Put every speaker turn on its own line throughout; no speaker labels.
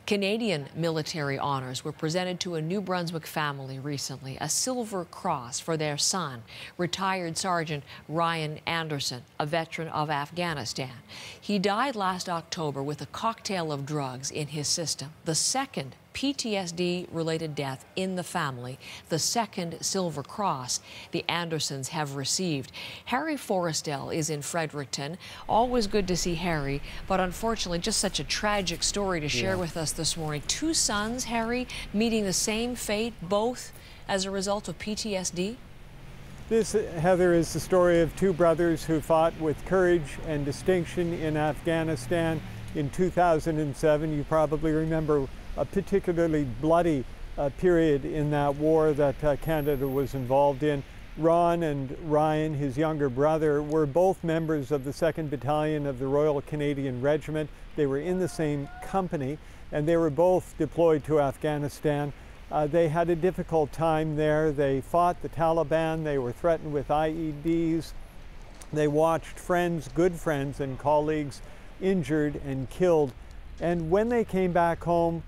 Canadian military honors were presented to a New Brunswick family recently, a Silver Cross for their son, retired Sergeant Ryan Anderson, a veteran of Afghanistan. He died last October with a cocktail of drugs in his system, the second PTSD-related death in the family, the second Silver Cross the Andersons have received. Harry Forrestal is in Fredericton. Always good to see Harry, but unfortunately just such a tragic story to share with us this morning. Two sons, Harry, meeting the same fate, both as a result of PTSD?
This, Heather, is the story of two brothers who fought with courage and distinction in Afghanistan in 2007. You probably remember a particularly bloody period in that war that Canada was involved in. Ron and Ryan, his younger brother, were both members of the 2nd Battalion of the Royal Canadian Regiment. They were in the same company, and they were both deployed to Afghanistan. They had a difficult time there. They fought the Taliban. They were threatened with IEDs. They watched friends, good friends and colleagues, injured and killed. And when they came back home,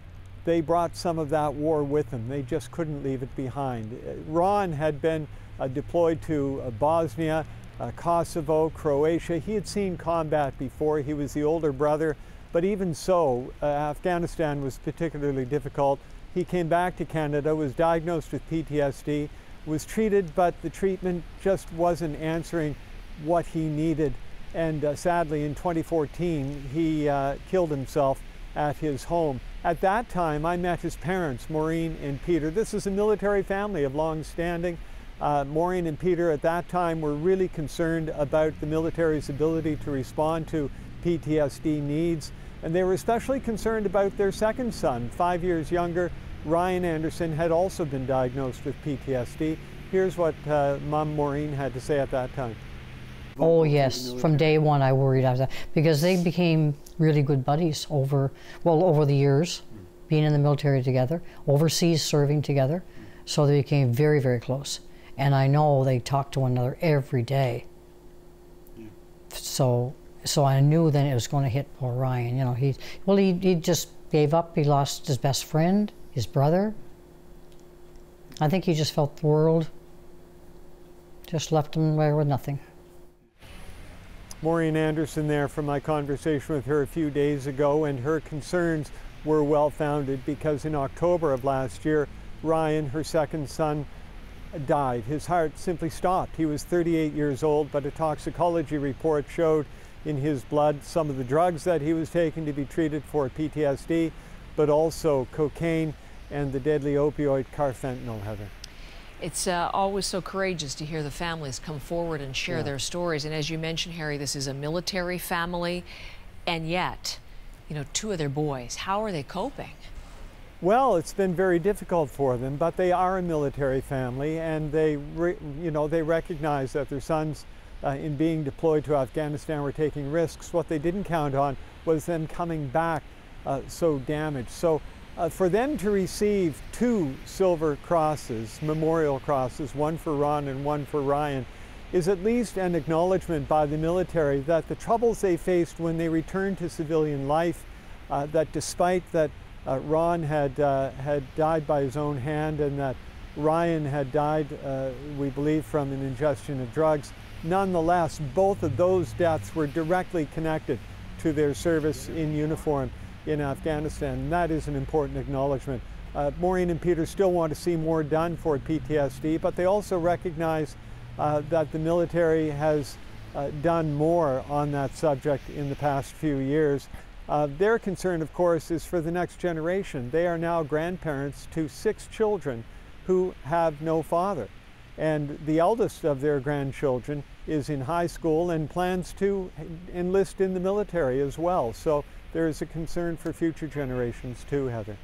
they brought some of that war with them. They just couldn't leave it behind. Ron had been deployed to Bosnia, Kosovo, Croatia. He had seen combat before. He was the older brother, but even so, Afghanistan was particularly difficult. He came back to Canada, was diagnosed with PTSD, was treated, but the treatment just wasn't answering what he needed. And sadly, in 2014, he killed himself at his home. At that time, I met his parents, Maureen and Peter. This is a military family of long standing. Maureen and Peter at that time were really concerned about the military's ability to respond to PTSD needs. And they were especially concerned about their second son, 5 years younger. Ryan Anderson had also been diagnosed with PTSD. Here's what Mom Maureen had to say at that time.
Oh yes, from day one I worried about that because they became really good buddies over the years, being in the military together, overseas serving together, so they became very, very close. And I know they talked to one another every day. So I knew then it was going to hit poor Ryan. You know, he just gave up. He lost his best friend, his brother. I think he just felt the world just left him there with nothing.
Maureen Anderson there from my conversation with her a few days ago, and her concerns were well-founded because in October of last year, Ryan, her second son, died. His heart simply stopped. He was 38 years old, but a toxicology report showed in his blood some of the drugs that he was taking to be treated for PTSD, but also cocaine and the deadly opioid carfentanil, Heather.
It's always so courageous to hear the families come forward and share their stories. And as you mentioned, Harry, this is a military family, and yet, you know, two of their boys, how are they coping?
Well, it's been very difficult for them, but they are a military family, and they recognize that their sons, in being deployed to Afghanistan, were taking risks. What they didn't count on was them coming back so damaged. So for them to receive two Silver Crosses, memorial crosses, one for Ron and one for Ryan, is at least an acknowledgement by the military that the troubles they faced when they returned to civilian life, that despite that Ron had died by his own hand and that Ryan had died, we believe, from an ingestion of drugs, nonetheless, both of those deaths were directly connected to their service in uniform in Afghanistan. And that is an important acknowledgement. Maureen and Peter still want to see more done for PTSD, but they also recognize that the military has done more on that subject in the past few years. Their concern, of course, is for the next generation. They are now grandparents to 6 children who have no father. And the eldest of their grandchildren is in high school and plans to enlist in the military as well. So there is a concern for future generations too, Heather.